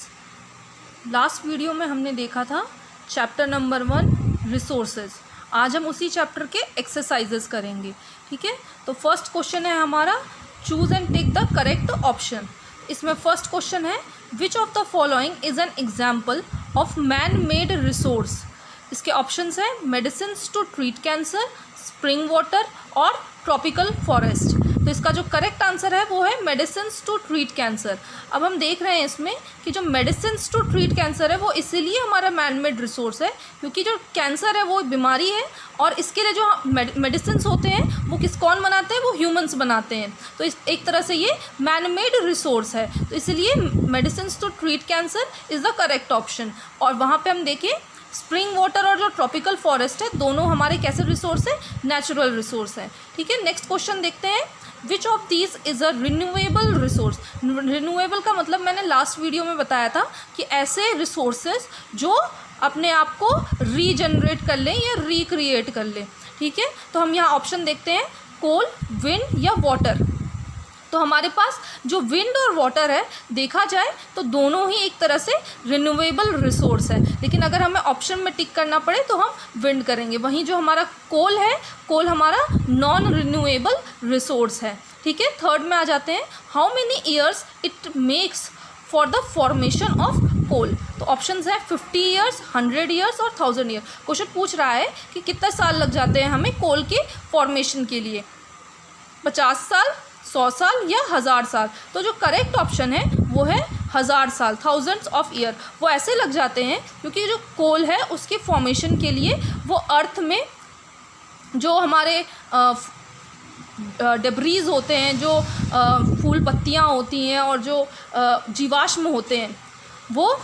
Students, last video में हमने देखा था चैप्टर नंबर 1 रिसोर्सेज। आज हम उसी चैप्टर के एक्सरसाइजेस करेंगे। ठीक है, तो फर्स्ट क्वेश्चन है हमारा choose and take the correct option. इसमें फर्स्ट क्वेश्चन है which of the following is an example of man made resource. इसके ऑप्शंस हैं medicine to treat cancer, spring water और ट्रॉपिकल फॉरेस्ट। तो इसका जो करेक्ट आंसर है वो है मेडिसिन टू ट्रीट कैंसर। अब हम देख रहे हैं इसमें कि जो मेडिसिन टू ट्रीट कैंसर है वो इसीलिए हमारा मैन मेड रिसोर्स है क्योंकि जो कैंसर है वो बीमारी है और इसके लिए जो मेडिसिन होते हैं वो कौन बनाते हैं, वो ह्यूमंस बनाते हैं। तो इस एक तरह से ये मैन मेड रिसोर्स है, तो इसलिए medicine to treat cancer is the correct option. और वहाँ पे हम देखें स्प्रिंग वाटर और जो ट्रॉपिकल फॉरेस्ट है दोनों हमारे कैसे रिसोर्स है, नेचुरल रिसोर्स है। ठीक है, नेक्स्ट क्वेश्चन देखते हैं which of these is a renewable resource. Renewable का मतलब मैंने लास्ट वीडियो में बताया था कि ऐसे रिसोर्सेज जो अपने आप को रीजनरेट कर लें या रिक्रिएट कर लें। ठीक है, तो हम यहाँ ऑप्शन देखते हैं कोल, विंड या वाटर। तो हमारे पास जो विंड और वाटर है देखा जाए तो दोनों ही एक तरह से रिन्यूएबल रिसोर्स है, लेकिन अगर हमें ऑप्शन में टिक करना पड़े तो हम विंड करेंगे। वहीं जो हमारा कोल है, कोल हमारा नॉन रिन्यूएबल रिसोर्स है। ठीक है, थर्ड में आ जाते हैं how many years it makes for the formation of coal. तो ऑप्शंस हैं 50 ईयर्स, 100 ईयर्स और 1000 ईयर। क्वेश्चन पूछ रहा है कि कितने साल लग जाते हैं हमें कोल के फॉर्मेशन के लिए, 50 साल, 100 साल या 1000 साल। तो जो करेक्ट ऑप्शन है वो है 1000 साल, थाउजेंड्स ऑफ ईयर। वो ऐसे लग जाते हैं क्योंकि जो कोल है उसके फॉर्मेशन के लिए वो अर्थ में जो हमारे डेब्रीज होते हैं, जो फूल पत्तियाँ होती हैं और जो जीवाश्म होते हैं वो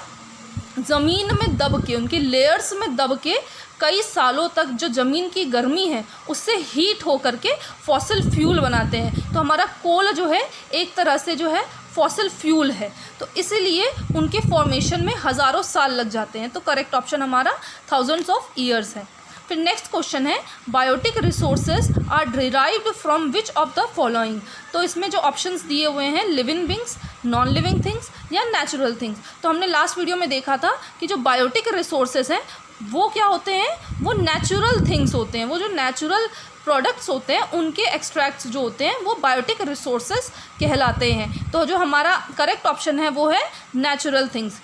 ज़मीन में दब के, उनके लेयर्स में दब के कई सालों तक जो ज़मीन की गर्मी है उससे हीट हो करके फॉसिल फ्यूल बनाते हैं। तो हमारा कोल जो है एक तरह से जो है फॉसिल फ्यूल है, तो इसीलिए उनके फॉर्मेशन में हज़ारों साल लग जाते हैं। तो करेक्ट ऑप्शन हमारा थाउजेंड्स ऑफ ईयर्स है। फिर नेक्स्ट क्वेश्चन है biotic resources are derived from which of the following. तो इसमें जो ऑप्शंस दिए हुए हैं living beings, non living things या नेचुरल थिंग्स। तो हमने लास्ट वीडियो में देखा था कि जो बायोटिक रिसोर्सेज हैं वो क्या होते हैं, वो नेचुरल थिंग्स होते हैं। वो जो नेचुरल प्रोडक्ट्स होते हैं उनके एक्सट्रैक्ट्स जो होते हैं वो बायोटिक रिसोर्सेज कहलाते हैं। तो जो हमारा करेक्ट ऑप्शन है वो है नेचुरल थिंग्स।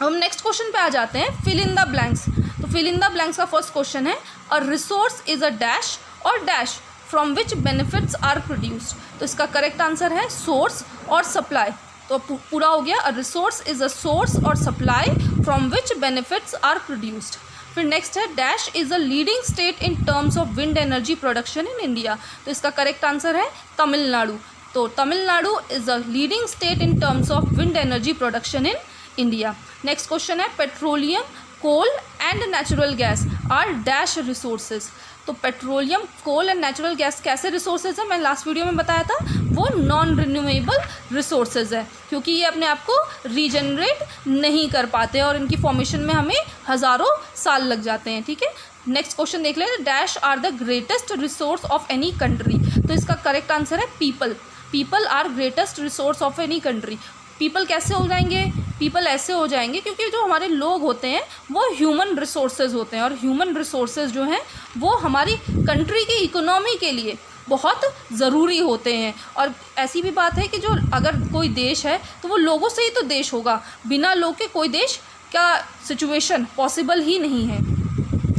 हम नेक्स्ट क्वेश्चन पे आ जाते हैं फिल इन द ब्लैंक्स। तो फिल इन द ब्लैंक्स का फर्स्ट क्वेश्चन है a resource is a dash और dash from which benefits are produced. तो इसका करेक्ट आंसर है सोर्स और सप्लाई। तो पूरा हो गया, a resource is a source और supply from which benefits are produced. फिर नेक्स्ट है dash is a leading state in terms of wind energy production in India. तो इसका करेक्ट आंसर है तमिलनाडु। तो Tamil Nadu is a leading state in terms of wind energy production in India. Next question है petroleum, coal and natural gas are dash resources. तो petroleum, coal and natural gas कैसे resources है, मैं last video में बताया था, वो नॉन रिन्यूएबल रिसोर्सेज है क्योंकि ये अपने आप को रीजनरेट नहीं कर पाते और इनकी फॉर्मेशन में हमें हज़ारों साल लग जाते हैं। ठीक है, नेक्स्ट क्वेश्चन देख लेते हैं dash are the greatest resource of any country. तो इसका करेक्ट आंसर है people. People are greatest resource of any country. People कैसे हो जाएंगे, पीपल ऐसे हो जाएंगे क्योंकि जो हमारे लोग होते हैं वो ह्यूमन रिसोर्सेज होते हैं और ह्यूमन रिसोर्सेज जो हैं वो हमारी कंट्री की इकोनॉमी के लिए बहुत ज़रूरी होते हैं। और ऐसी भी बात है कि जो अगर कोई देश है तो वो लोगों से ही तो देश होगा, बिना लोग के कोई देश का सिचुएशन पॉसिबल ही नहीं है।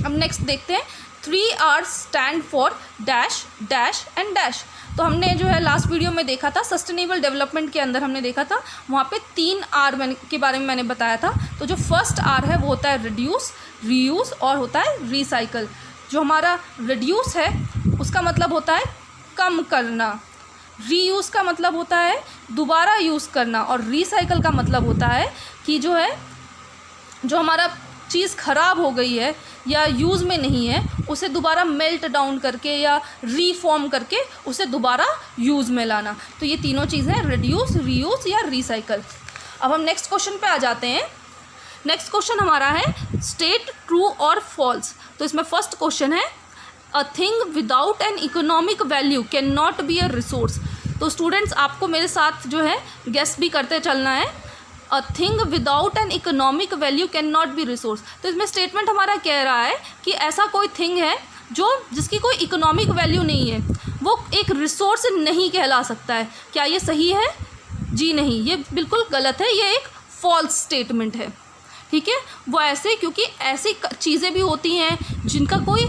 अब नेक्स्ट देखते हैं 3 R's stand for dash, dash and dash. तो हमने जो है लास्ट वीडियो में देखा था सस्टेनेबल डेवलपमेंट के अंदर हमने देखा था, वहाँ पे 3 R के बारे में मैंने बताया था। तो जो फर्स्ट R है वो होता है रिड्यूस, रीयूज़ और होता है रिसाइकल। जो हमारा रिड्यूस है उसका मतलब होता है कम करना, रीयूज़ का मतलब होता है दोबारा यूज़ करना और रिसाइकल का मतलब होता है कि जो है जो हमारा चीज़ ख़राब हो गई है या यूज़ में नहीं है उसे दोबारा मेल्ट डाउन करके या रीफॉर्म करके उसे दोबारा यूज़ में लाना। तो ये तीनों चीज़ें रिड्यूस, रीयूज़ या रिसाइकल। अब हम नेक्स्ट क्वेश्चन पे आ जाते हैं। नेक्स्ट क्वेश्चन हमारा है स्टेट ट्रू और फॉल्स। तो इसमें फर्स्ट क्वेश्चन है a thing without an economic value can not be a resource. तो स्टूडेंट्स आपको मेरे साथ जो है गेस भी करते चलना है। A thing without an economic value can not be resource. तो इसमें स्टेटमेंट हमारा कह रहा है कि ऐसा कोई थिंग है जिसकी कोई इकोनॉमिक वैल्यू नहीं है, वो एक रिसोर्स नहीं कहला सकता है। क्या ये सही है? जी नहीं, ये बिल्कुल गलत है, ये एक फॉल्स स्टेटमेंट है। ठीक है, वो ऐसे, क्योंकि ऐसी चीज़ें भी होती हैं जिनका कोई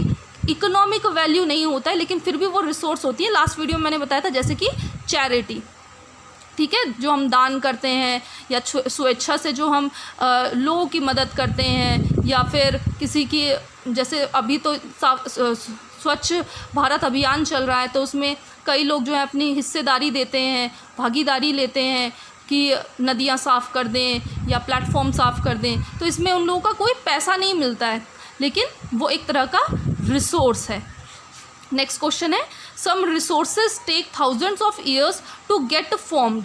इकोनॉमिक वैल्यू नहीं होता है लेकिन फिर भी वो रिसोर्स होती है। लास्ट वीडियो में मैंने बताया था, जैसे कि चैरिटी, ठीक है, जो हम दान करते हैं या स्वेच्छा से जो हम लोगों की मदद करते हैं, या फिर किसी की, जैसे अभी तो स्वच्छ भारत अभियान चल रहा है, तो उसमें कई लोग जो है अपनी हिस्सेदारी देते हैं, भागीदारी लेते हैं कि नदियाँ साफ़ कर दें या प्लेटफॉर्म साफ़ कर दें। तो इसमें उन लोगों का कोई पैसा नहीं मिलता है, लेकिन वो एक तरह का रिसोर्स है। नेक्स्ट क्वेश्चन है, some resources take thousands of years to get formed.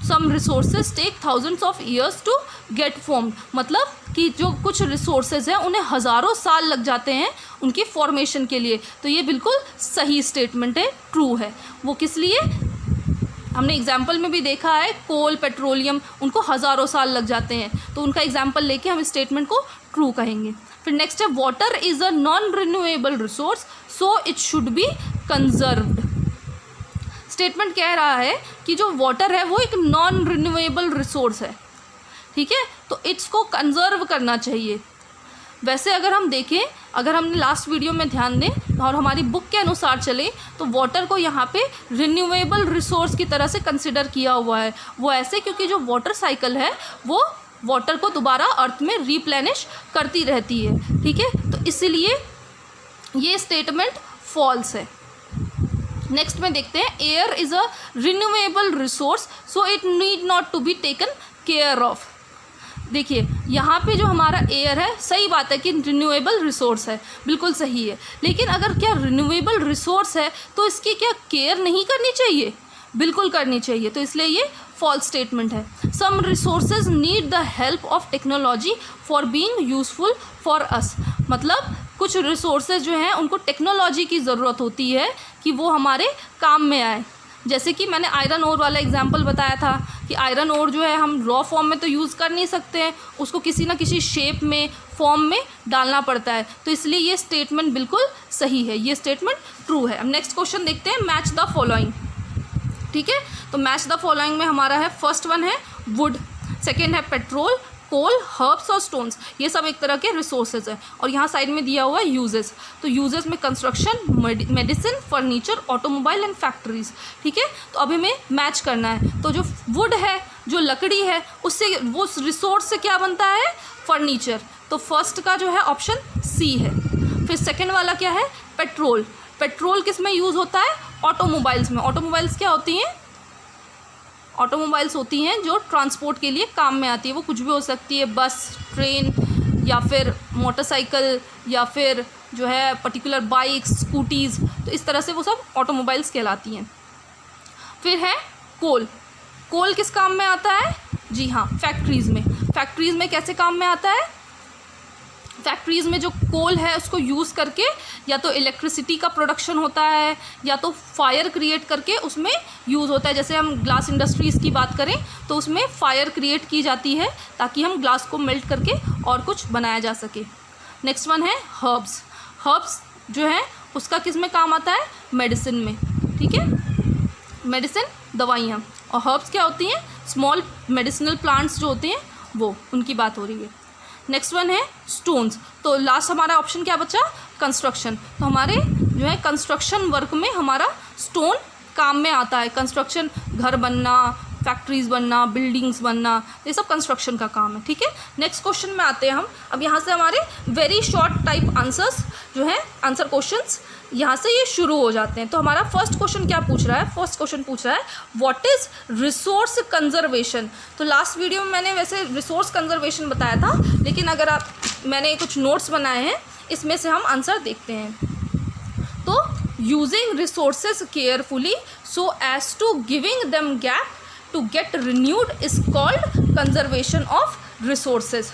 Some resources take thousands of years to get formed, मतलब कि जो कुछ रिसोर्सेज हैं उन्हें हज़ारों साल लग जाते हैं उनकी फॉर्मेशन के लिए। तो ये बिल्कुल सही स्टेटमेंट है, ट्रू है। वो किस लिए? हमने एग्जाम्पल में भी देखा है, कोल, पेट्रोलियम, उनको हज़ारों साल लग जाते हैं, तो उनका एग्जाम्पल लेके हम स्टेटमेंट को ट्रू कहेंगे। फिर नेक्स्ट है, water is a non renewable resource so it should be conserved. Statement कह रहा है कि जो वाटर है वो एक नॉन रिन्यूएबल रिसोर्स है, ठीक है, तो इसको कंजर्व करना चाहिए। वैसे अगर हम देखें, अगर हमने लास्ट वीडियो में ध्यान दें और हमारी बुक के अनुसार चले, तो वाटर को यहाँ पे रिन्यूएबल रिसोर्स की तरह से कंसिडर किया हुआ है। वो ऐसे क्योंकि जो वाटर साइकिल है वो वाटर को दोबारा अर्थ में रिप्लेनिश करती रहती है, ठीक है, तो इसीलिए ये स्टेटमेंट फॉल्स है। नेक्स्ट में देखते हैं, air is a renewable resource so it need not to be taken care of. देखिए यहाँ पे जो हमारा एयर है, सही बात है कि रिन्यूएबल रिसोर्स है, बिल्कुल सही है, लेकिन अगर क्या रिन्यूएबल रिसोर्स है तो इसकी क्या केयर नहीं करनी चाहिए? बिल्कुल करनी चाहिए, तो इसलिए ये फॉल्स स्टेटमेंट है। Some resources need the help of technology for being useful for us, मतलब कुछ रिसोर्सेज जो हैं उनको टेक्नोलॉजी की ज़रूरत होती है कि वो हमारे काम में आए। जैसे कि मैंने आयरन ओर वाला एग्जांपल बताया था कि आयरन ओर जो है हम रॉ फॉर्म में तो यूज़ कर नहीं सकते हैं, उसको किसी ना किसी शेप में, फॉर्म में डालना पड़ता है, तो इसलिए ये स्टेटमेंट बिल्कुल सही है, ये स्टेटमेंट ट्रू है। अब नेक्स्ट क्वेश्चन देखते हैं, मैच द फॉलोइंग, ठीक है, तो मैच द फॉलोइंग में हमारा है, फर्स्ट वन है वुड, सेकेंड है पेट्रोल, कोल, हर्ब्स और स्टोन्स, ये सब एक तरह के रिसोर्सेज हैं। और यहाँ साइड में दिया हुआ है यूजेस, तो यूजेस में construction, medicine, furniture, automobile and factories, ठीक है, तो अभी हमें मैच करना है। तो जो वुड है, जो लकड़ी है, उससे वो रिसोर्स से क्या बनता है? फर्नीचर, तो फर्स्ट का जो है ऑप्शन सी है। फिर सेकेंड वाला क्या है? पेट्रोल, पेट्रोल किस में यूज़ होता है? ऑटोमोबाइल्स में। ऑटोमोबाइल्स क्या होती हैं? ऑटोमोबाइल्स होती हैं जो ट्रांसपोर्ट के लिए काम में आती है, वो कुछ भी हो सकती है, बस, ट्रेन या फिर मोटरसाइकिल या फिर जो है पर्टिकुलर बाइक्स, स्कूटीज़, तो इस तरह से वो सब ऑटोमोबाइल्स कहलाती हैं। फिर है कोल, कोल किस काम में आता है? जी हाँ, फैक्ट्रीज़ में। फैक्ट्रीज़ में कैसे काम में आता है? फैक्ट्रीज़ में जो कोल है उसको यूज़ करके या तो इलेक्ट्रिसिटी का प्रोडक्शन होता है या तो फायर क्रिएट करके उसमें यूज़ होता है। जैसे हम ग्लास इंडस्ट्रीज़ की बात करें तो उसमें फायर क्रिएट की जाती है ताकि हम ग्लास को मेल्ट करके और कुछ बनाया जा सके। नेक्स्ट वन है हर्ब्स, हर्ब्स जो है उसका किस में काम आता है? मेडिसिन में, ठीक है, मेडिसिन, दवाइयाँ। और हर्ब्स क्या होती हैं? स्मॉल मेडिसिनल प्लांट्स जो होते हैं वो, उनकी बात हो रही है। नेक्स्ट वन है स्टोन्स, तो लास्ट हमारा ऑप्शन क्या बचा? कंस्ट्रक्शन, तो हमारे जो है कंस्ट्रक्शन वर्क में हमारा स्टोन काम में आता है। कंस्ट्रक्शन, घर बनना, फैक्ट्रीज़ बनना, बिल्डिंग्स बनना, ये सब कंस्ट्रक्शन का काम है, ठीक है। नेक्स्ट क्वेश्चन में आते हैं हम। अब यहाँ से हमारे वेरी शॉर्ट टाइप आंसर्स जो है, आंसर क्वेश्चंस यहाँ से ये शुरू हो जाते हैं। तो हमारा फर्स्ट क्वेश्चन क्या पूछ रहा है? फर्स्ट क्वेश्चन पूछ रहा है व्हाट इज़ रिसोर्स कंजर्वेशन। तो लास्ट वीडियो में मैंने वैसे रिसोर्स कंजर्वेशन बताया था, लेकिन अगर आप, मैंने कुछ नोट्स बनाए हैं, इसमें से हम आंसर देखते हैं। तो using resources carefully so as to giving them gap to get renewed is called conservation of resources.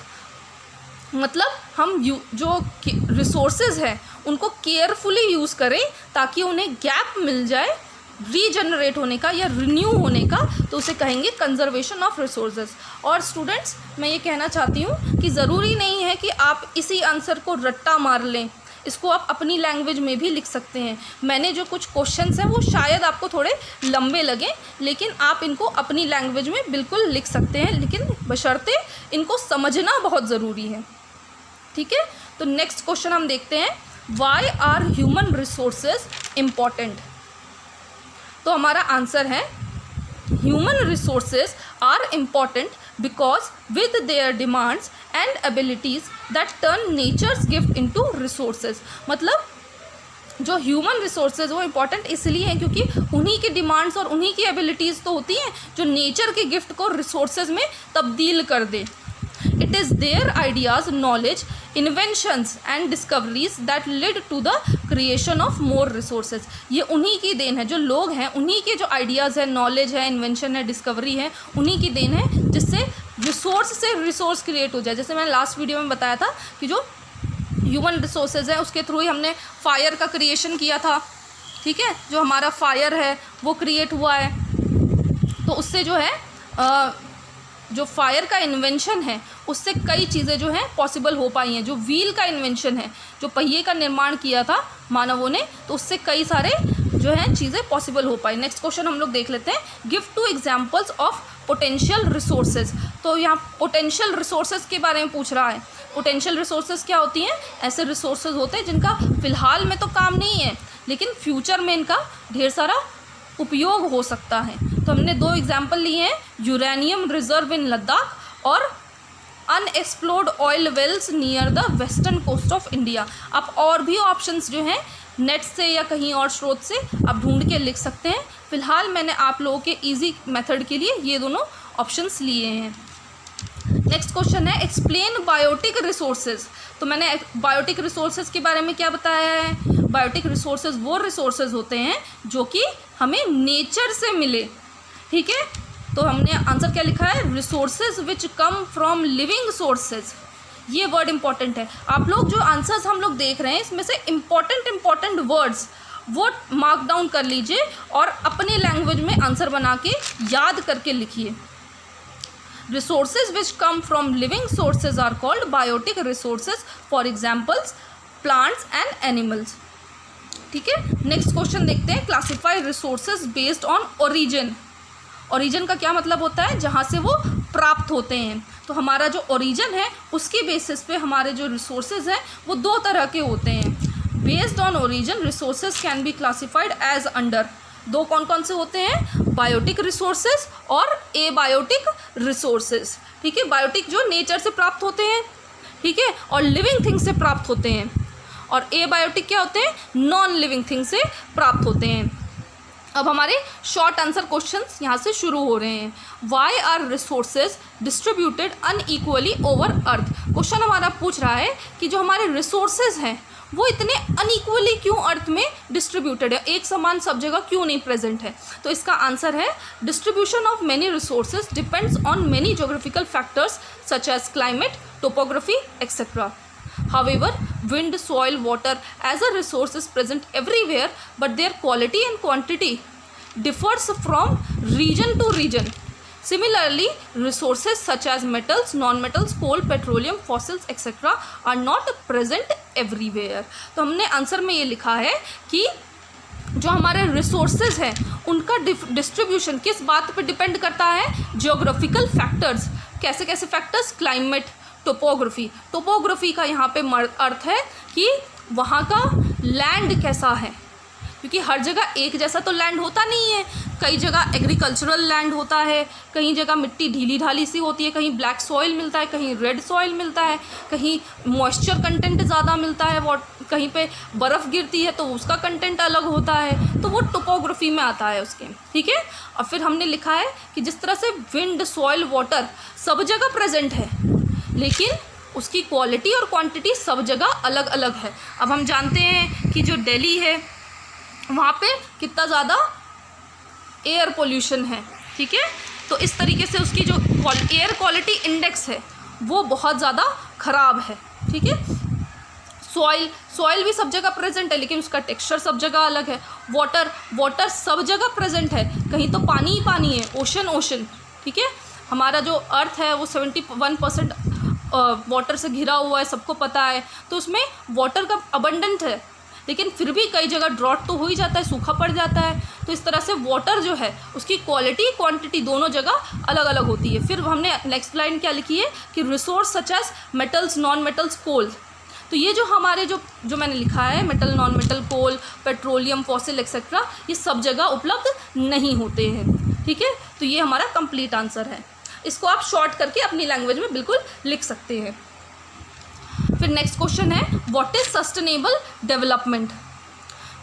मतलब हम जो रिसोर्सेज हैं उनको केयरफुली यूज़ करें ताकि उन्हें गैप मिल जाए रीजनरेट होने का या रिन्यू होने का, तो उसे कहेंगे कंजर्वेशन ऑफ रिसोर्सेज। और स्टूडेंट्स, मैं ये कहना चाहती हूँ कि ज़रूरी नहीं है कि आप इसी आंसर को रट्टा मार लें, इसको आप अपनी लैंग्वेज में भी लिख सकते हैं। मैंने जो कुछ क्वेश्चंस हैं वो शायद आपको थोड़े लंबे लगें, लेकिन आप इनको अपनी लैंग्वेज में बिल्कुल लिख सकते हैं, लेकिन बशर्ते इनको समझना बहुत ज़रूरी है। ठीक है, तो नेक्स्ट क्वेश्चन हम देखते हैं, why are human resources important. तो हमारा आंसर है human resources are important because with their demands and abilities that turn nature's gift into resources. मतलब जो ह्यूमन रिसोर्सेज वो इम्पॉर्टेंट इसलिए हैं क्योंकि उन्हीं की डिमांड्स और उन्हीं की एबिलिटीज़ तो होती हैं जो नेचर के गिफ्ट को रिसोर्सेज में तब्दील कर दे। It is their ideas, knowledge, inventions and discoveries that lead to the creation of more resources. ये उन्हीं की देन है, जो लोग हैं उन्हीं के जो आइडियाज़ है, नॉलेज है, इन्वेंशन है, डिस्कवरी है, उन्हीं की देन है जिससे रिसोर्स से रिसोर्स क्रिएट हो जाए। जैसे मैंने लास्ट वीडियो में बताया था कि जो ह्यूमन रिसोर्सेज है उसके थ्रू ही हमने फायर का क्रिएशन किया था। ठीक है, जो हमारा फायर है वो क्रिएट हुआ है, तो उससे जो है जो फायर का इन्वेंशन है उससे कई चीज़ें जो हैं पॉसिबल हो पाई हैं। जो व्हील का इन्वेंशन है, जो पहिए का निर्माण किया था मानवों ने, तो उससे कई सारे जो हैं चीज़ें पॉसिबल हो पाई। नेक्स्ट क्वेश्चन हम लोग देख लेते हैं, give 2 examples of potential resources. तो यहाँ पोटेंशियल रिसोर्सेज के बारे में पूछ रहा है। पोटेंशियल रिसोर्सेज क्या होती हैं? ऐसे रिसोर्सेज होते हैं जिनका फ़िलहाल में तो काम नहीं है, लेकिन फ्यूचर में इनका ढेर सारा उपयोग हो सकता है। तो हमने 2 एग्जाम्पल लिए हैं, यूरेनियम रिजर्व इन लद्दाख और unexplored oil wells near the western coast of India. आप और भी ऑप्शंस जो हैं नेट से या कहीं और स्रोत से आप ढूंढ के लिख सकते हैं। फ़िलहाल मैंने आप लोगों के इजी मेथड के लिए ये दोनों ऑप्शंस लिए हैं। नेक्स्ट क्वेश्चन है, एक्सप्लेन बायोटिक रिसोर्सेज। तो मैंने बायोटिक रिसोर्सेज के बारे में क्या बताया है? बायोटिक रिसोर्सेज वो रिसोर्सेज होते हैं जो कि हमें नेचर से मिले। ठीक है, तो हमने आंसर क्या लिखा है? Resources which come from living sources. ये वर्ड इंपॉर्टेंट है। आप लोग जो आंसर्स हम लोग देख रहे हैं इसमें से इंपॉर्टेंट वर्ड्स वो मार्क डाउन कर लीजिए और अपने लैंग्वेज में आंसर बना के याद करके लिखिए। Resources which come from living sources are called biotic resources. For examples, plants and animals. ठीक है, नेक्स्ट क्वेश्चन देखते हैं, classify resources based on origin. Origin का क्या मतलब होता है? जहाँ से वो प्राप्त होते हैं। तो हमारा जो ओरिजिन है उसकी बेसिस पे हमारे जो रिसोर्सेज हैं वो 2 तरह के होते हैं। Based on origin resources can be classified as under. 2 कौन कौन से होते हैं? बायोटिक रिसोर्सेज और एबायोटिक रिसोर्सेज। ठीक है, बायोटिक जो नेचर से प्राप्त होते हैं, ठीक है, और लिविंग थिंग से प्राप्त होते हैं, और एबायोटिक क्या होते हैं? नॉन लिविंग थिंग से प्राप्त होते हैं। अब हमारे शॉर्ट आंसर क्वेश्चंस यहाँ से शुरू हो रहे हैं। Why are resources distributed unequally over earth. Question हमारा पूछ रहा है कि जो हमारे रिसोर्सेज हैं वो इतने अनइक्वली क्यों अर्थ में डिस्ट्रीब्यूटेड है, एक समान सब जगह क्यों नहीं प्रेजेंट है? तो इसका आंसर है distribution of many resources depends on many geographical factors such as climate, topography etcetera. However, wind, soil, water as a resource is present everywhere, but their quality and quantity differs from region to region. Similarly, resources such as metals, non-metals, coal, petroleum, fossils, etc. are not present everywhere. तो हमने answer में ये लिखा है कि जो हमारे resources हैं उनका डिस्ट्रीब्यूशन किस बात पर डिपेंड करता है? Geographical factors. कैसे कैसे फैक्टर्स? Climate, topography. टोपोग्राफी का यहाँ पे अर्थ है कि वहाँ का लैंड कैसा है, क्योंकि हर जगह एक जैसा तो लैंड होता नहीं है। कई जगह एग्रीकल्चरल लैंड होता है, कहीं जगह मिट्टी ढीली ढाली सी होती है, कहीं ब्लैक सॉइल मिलता है, कहीं रेड सॉइल मिलता है, कहीं मॉइस्चर कंटेंट ज़्यादा मिलता है, कहीं पे बर्फ़ गिरती है तो उसका कंटेंट अलग होता है, तो वो टोपोग्राफी में आता है उसके। ठीक है, और फिर हमने लिखा है कि जिस तरह से विंड, सॉइल, वाटर सब जगह प्रेजेंट है, लेकिन उसकी क्वालिटी और क्वांटिटी सब जगह अलग अलग है। अब हम जानते हैं कि जो दिल्ली है वहाँ पे कितना ज़्यादा एयर पोल्यूशन है। ठीक है, तो इस तरीके से उसकी जो एयर क्वालिटी इंडेक्स है वो बहुत ज़्यादा ख़राब है। ठीक है, सॉइल भी सब जगह प्रेजेंट है, लेकिन उसका टेक्सचर सब जगह अलग है। वाटर सब जगह प्रेजेंट है, कहीं तो पानी ही पानी है, ओशन, ठीक है। हमारा जो अर्थ है वो 71% वाटर से घिरा हुआ है, सबको पता है, तो उसमें वाटर का अबंडेंट है, लेकिन फिर भी कई जगह ड्रॉट तो हो ही जाता है, सूखा पड़ जाता है। तो इस तरह से वाटर जो है उसकी क्वालिटी क्वांटिटी दोनों जगह अलग अलग होती है। फिर हमने नेक्स्ट लाइन क्या लिखी है कि resource such as metals, non metals, coal. तो ये जो हमारे जो मैंने लिखा है metal, non metal, coal, petroleum, fossil etcetera, ये सब जगह उपलब्ध नहीं होते हैं, ठीक है। तो ये हमारा कंप्लीट आंसर है। इसको आप शॉर्ट करके अपनी लैंग्वेज में बिल्कुल लिख सकते हैं। फिर नेक्स्ट क्वेश्चन है व्हाट इज सस्टेनेबल डेवलपमेंट।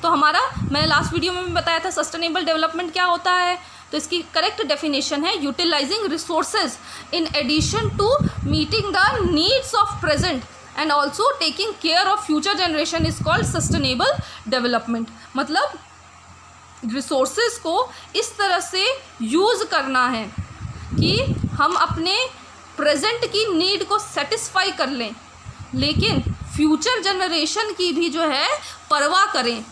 तो हमारा मैंने लास्ट वीडियो में भी बताया था सस्टेनेबल डेवलपमेंट क्या होता है। तो इसकी करेक्ट डेफिनेशन है utilising resources in addition to meeting the needs of present and also taking care of future generation is called sustainable development. मतलब रिसोर्सेज को इस तरह से यूज़ करना है कि हम अपने प्रेजेंट की नीड को सेटिस्फाई कर लें, लेकिन फ्यूचर जनरेशन की भी जो है परवाह करें।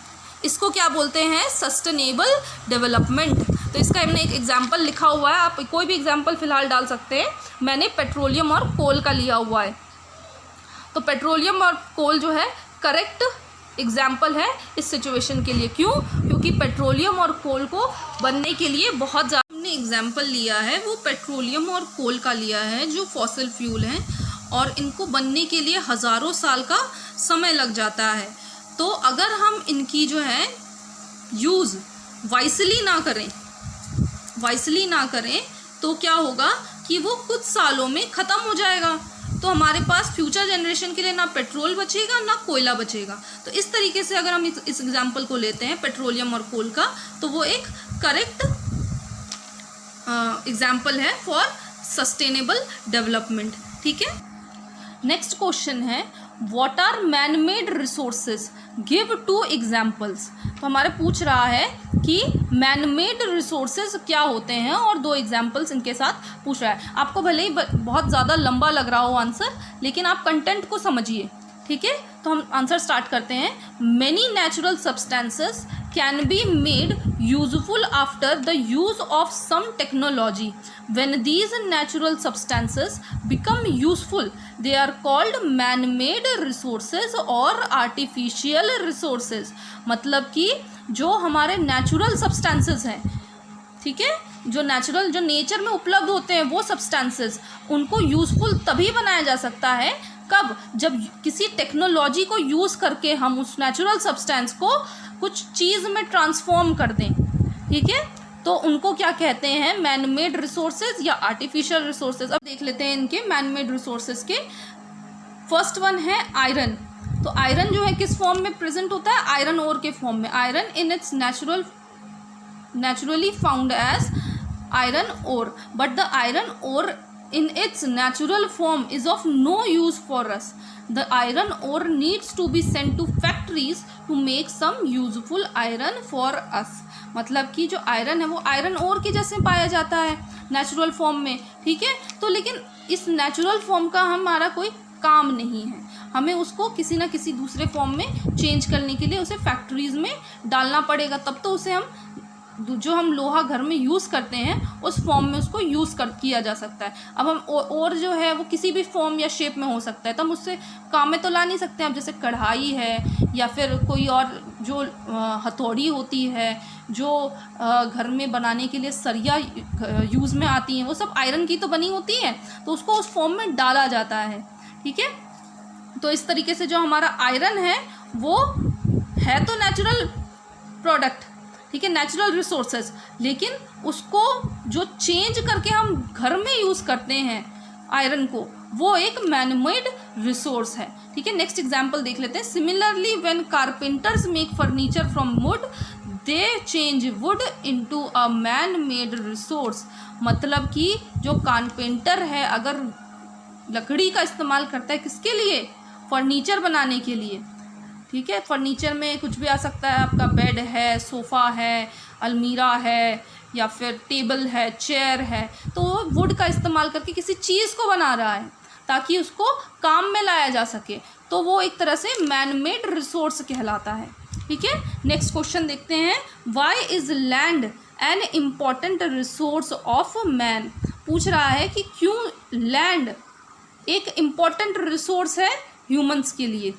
इसको क्या बोलते हैं, सस्टेनेबल डेवलपमेंट। तो इसका हमने एक एग्जांपल लिखा हुआ है, आप कोई भी एग्जांपल फ़िलहाल डाल सकते हैं। मैंने पेट्रोलियम और कोल का लिया हुआ है। तो पेट्रोलियम और कोल जो है करेक्ट एग्जाम्पल है इस सिचुएशन के लिए। क्यों? क्योंकि पेट्रोलियम और कोल को बनने के लिए बहुत ज़्यादा हमने एग्जाम्पल लिया है, वो पेट्रोलियम और कोल का लिया है जो फॉसिल फ्यूल हैं, और इनको बनने के लिए हज़ारों साल का समय लग जाता है। तो अगर हम इनकी जो है यूज़ वाइसली ना करें तो क्या होगा कि वो कुछ सालों में ख़त्म हो जाएगा। तो हमारे पास फ्यूचर जनरेशन के लिए ना पेट्रोल बचेगा ना कोयला बचेगा। तो इस तरीके से अगर हम इस एग्जाम्पल को लेते हैं पेट्रोलियम और कोल का, तो वो एक करेक्ट एग्जाम्पल है फॉर सस्टेनेबल डेवलपमेंट, ठीक है। नेक्स्ट क्वेश्चन है what are man made resources, give 2 examples. तो हमारे पूछ रहा है कि मैन मेड रिसोर्सेज क्या होते हैं और 2 एग्जाम्पल्स इनके साथ पूछ रहा है। आपको भले ही बहुत ज़्यादा लंबा लग रहा हो आंसर, लेकिन आप कंटेंट को समझिए, ठीक है। तो हम आंसर स्टार्ट करते हैं। Many natural substances can be made useful after the use of some technology. When these natural substances become useful, they are called man-made resources और artificial resources। मतलब कि जो हमारे natural substances हैं, ठीक है, जो नेचुरल जो नेचर में उपलब्ध होते हैं वो सब्सटेंसेस, उनको यूज़फुल तभी बनाया जा सकता है कब, जब किसी टेक्नोलॉजी को यूज़ करके हम उस नेचुरल सब्सटेंस को कुछ चीज़ में ट्रांसफॉर्म कर दें, ठीक है। तो उनको क्या कहते हैं, मैन मेड रिसोर्सेज या आर्टिफिशियल रिसोर्सेज। अब देख लेते हैं इनके मैन मेड रिसोर्सेज के। फर्स्ट वन है आयरन। तो आयरन जो है किस फॉर्म में प्रेजेंट होता है, आयरन ओर के फॉर्म में। Iron in its naturally found as iron ore, but the iron ore in its natural form is of no use for us. The iron ore needs to be sent to factories to make some useful iron for us। मतलब कि जो iron है वो iron ore के जैसे पाया जाता है नेचुरल फॉर्म में, ठीक है। तो लेकिन इस नेचुरल फॉर्म का हमारा कोई काम नहीं है, हमें उसको किसी ना किसी दूसरे फॉर्म में चेंज करने के लिए उसे फैक्ट्रीज़ में डालना पड़ेगा, तब तो उसे हम जो हम लोहा घर में यूज़ करते हैं उस फॉर्म में उसको किया जा सकता है। अब हम और जो है वो किसी भी फॉर्म या शेप में हो सकता है, तो हम उससे काम में तो ला नहीं सकते हैं। अब जैसे कढ़ाई है या फिर कोई और जो हथौड़ी होती है, जो घर में बनाने के लिए सरिया यूज़ में आती हैं, वो सब आयरन की तो बनी होती हैं, तो उसको उस फॉर्म में डाला जाता है, ठीक है। तो इस तरीके से जो हमारा आयरन है वो है तो नेचुरल प्रोडक्ट, ठीक है, नेचुरल रिसोर्सेज, लेकिन उसको जो चेंज करके हम घर में यूज़ करते हैं आयरन को, वो एक मैन मेड रिसोर्स है, ठीक है। नेक्स्ट एग्जांपल देख लेते हैं। Similarly when carpenters make furniture from would they change would into a man made resource. मतलब कि जो कारपेंटर है अगर लकड़ी का इस्तेमाल करता है किसके लिए, फर्नीचर बनाने के लिए, ठीक है। फर्नीचर में कुछ भी आ सकता है, आपका बेड है, सोफ़ा है, अलमीरा है, या फिर टेबल है, चेयर है, तो वुड का इस्तेमाल करके किसी चीज़ को बना रहा है। ताकि उसको काम में लाया जा सके, तो वो एक तरह से मैन मेड रिसोर्स कहलाता है। ठीक है, नेक्स्ट क्वेश्चन देखते हैं। Why is land an important resource of man. पूछ रहा है कि क्यों लैंड एक इम्पॉर्टेंट रिसोर्स है ह्यूमंस के लिए।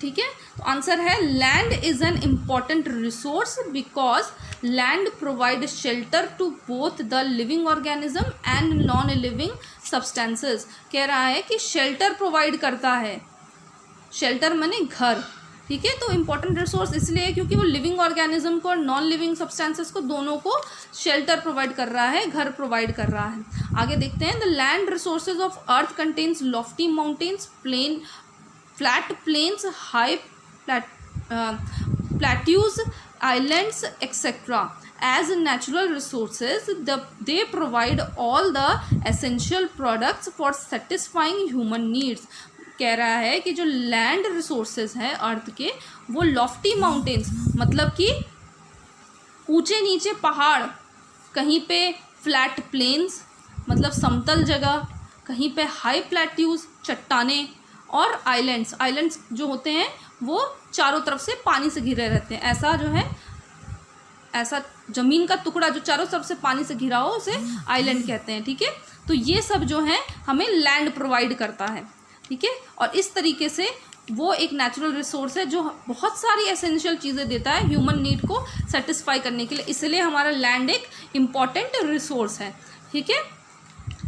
ठीक है, तो आंसर है land is an important resource because land provide shelter to both the living organism and non living substances. कह रहा है कि शेल्टर प्रोवाइड करता है, शेल्टर माने घर। ठीक है, तो इम्पॉर्टेंट रिसोर्स इसलिए है क्योंकि वो लिविंग ऑर्गेनिज्म को और नॉन लिविंग सब्सटेंसेस को दोनों को शेल्टर प्रोवाइड कर रहा है, घर प्रोवाइड कर रहा है। आगे देखते हैं। The land resources of earth contains lofty mountains, plain flat plains, high plateaus, islands etcetera. As natural resources, they provide all the essential products for satisfying human needs. कह रहा है कि जो लैंड रिसोर्सेज हैं अर्थ के, वो लॉफ्टी माउंटेन्स मतलब कि ऊंचे नीचे पहाड़, कहीं पे फ्लैट प्लेन्स मतलब समतल जगह, कहीं पे हाई प्लेट्यूज चट्टानें, और आइलैंड्स जो होते हैं वो चारों तरफ से पानी से घिरे रहते हैं। ऐसा जो है, ऐसा ज़मीन का टुकड़ा जो चारों तरफ से पानी से घिरा हो उसे आइलैंड कहते हैं। ठीक है, तो ये सब जो है हमें लैंड प्रोवाइड करता है। ठीक है, और इस तरीके से वो एक नेचुरल रिसोर्स है जो बहुत सारी एसेंशियल चीज़ें देता है ह्यूमन नीड को सेटिस्फाई करने के लिए, इसलिए हमारा लैंड एक इम्पॉर्टेंट रिसोर्स है। ठीक है,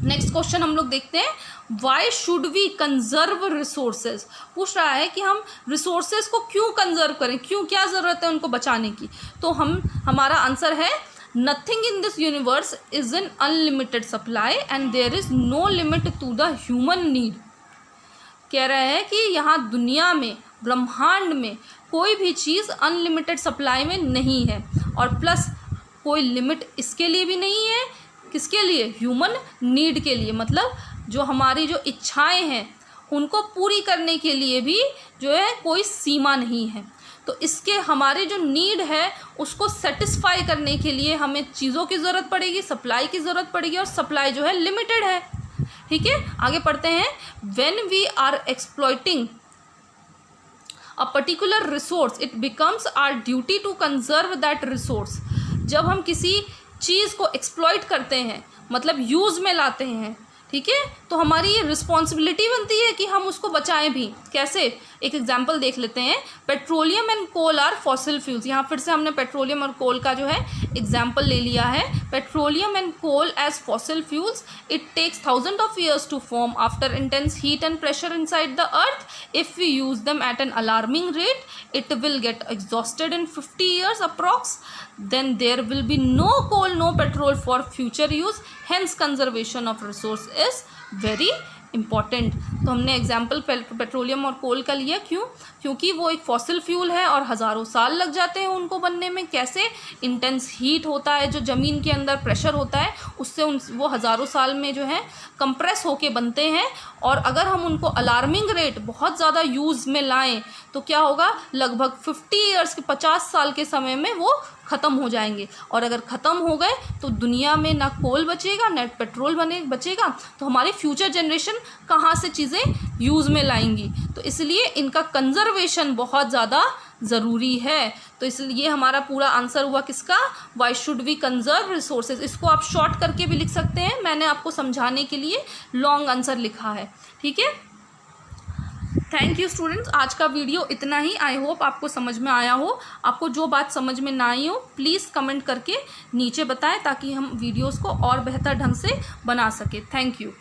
नेक्स्ट क्वेश्चन हम लोग देखते हैं। Why should we conserve resources. पूछ रहा है कि हम रिसोर्सेज को क्यों कंजर्व करें, क्यों, क्या ज़रूरत है उनको बचाने की। तो हमारा आंसर है nothing in this universe is an unlimited supply and there is no limit to the human need. कह रहे हैं कि यहाँ दुनिया में, ब्रह्मांड में कोई भी चीज़ अनलिमिटेड सप्लाई में नहीं है, और प्लस कोई लिमिट इसके लिए भी नहीं है। किसके लिए? ह्यूमन नीड के लिए, मतलब जो हमारी जो इच्छाएं हैं उनको पूरी करने के लिए भी जो है कोई सीमा नहीं है। तो इसके हमारे जो नीड है उसको सेटिस्फाई करने के लिए हमें चीज़ों की ज़रूरत पड़ेगी, सप्लाई की ज़रूरत पड़ेगी, और सप्लाई जो है लिमिटेड है। ठीक है, आगे पढ़ते हैं। When we are exploiting a particular resource it becomes our duty to conserve that resource. जब हम किसी चीज़ को एक्सप्लॉइट करते हैं मतलब यूज़ में लाते हैं, ठीक है, तो हमारी ये रिस्पॉन्सिबिलिटी बनती है कि हम उसको बचाएं भी। कैसे? एक एग्जांपल देख लेते हैं। Petroleum and coal are fossil fuels. यहाँ फिर से हमने पेट्रोलियम और कोल का जो है एग्जांपल ले लिया है। Petroleum and coal as fossil fuels it takes thousand of years to form after intense heat and pressure inside the earth. If we use them at an alarming rate it will get exhausted in 50 years approx. then there will be no coal, no petrol for future use. Hence conservation of resource is very important. तो हमने example petroleum और कोल का लिया। क्यों? क्योंकि वो एक fossil fuel है और हज़ारों साल लग जाते हैं उनको बनने में। कैसे? इंटेंस हीट होता है, जो ज़मीन के अंदर प्रेशर होता है उससे वो हज़ारों साल में जो है कंप्रेस होके बनते हैं। और अगर हम उनको अलार्मिंग रेट बहुत ज़्यादा यूज़ में लाएं तो क्या होगा? लगभग 50 years के 50 साल के समय में वो ख़त्म हो जाएंगे। और अगर ख़त्म हो गए तो दुनिया में ना कोल बचेगा ना पेट्रोल बचेगा, तो हमारी फ्यूचर जनरेशन कहाँ से चीज़ें यूज़ में लाएंगी। तो इसलिए इनका कंजर्वेशन बहुत ज़्यादा ज़रूरी है। तो इसलिए हमारा पूरा आंसर हुआ किसका? Why should we conserve resources. इसको आप शॉर्ट करके भी लिख सकते हैं, मैंने आपको समझाने के लिए लॉन्ग आंसर लिखा है। ठीक है, थैंक यू स्टूडेंट्स। आज का वीडियो इतना ही। आई होप आपको समझ में आया हो। आपको जो बात समझ में ना आई हो प्लीज़ कमेंट करके नीचे बताएं ताकि हम वीडियोस को और बेहतर ढंग से बना सकें। Thank you.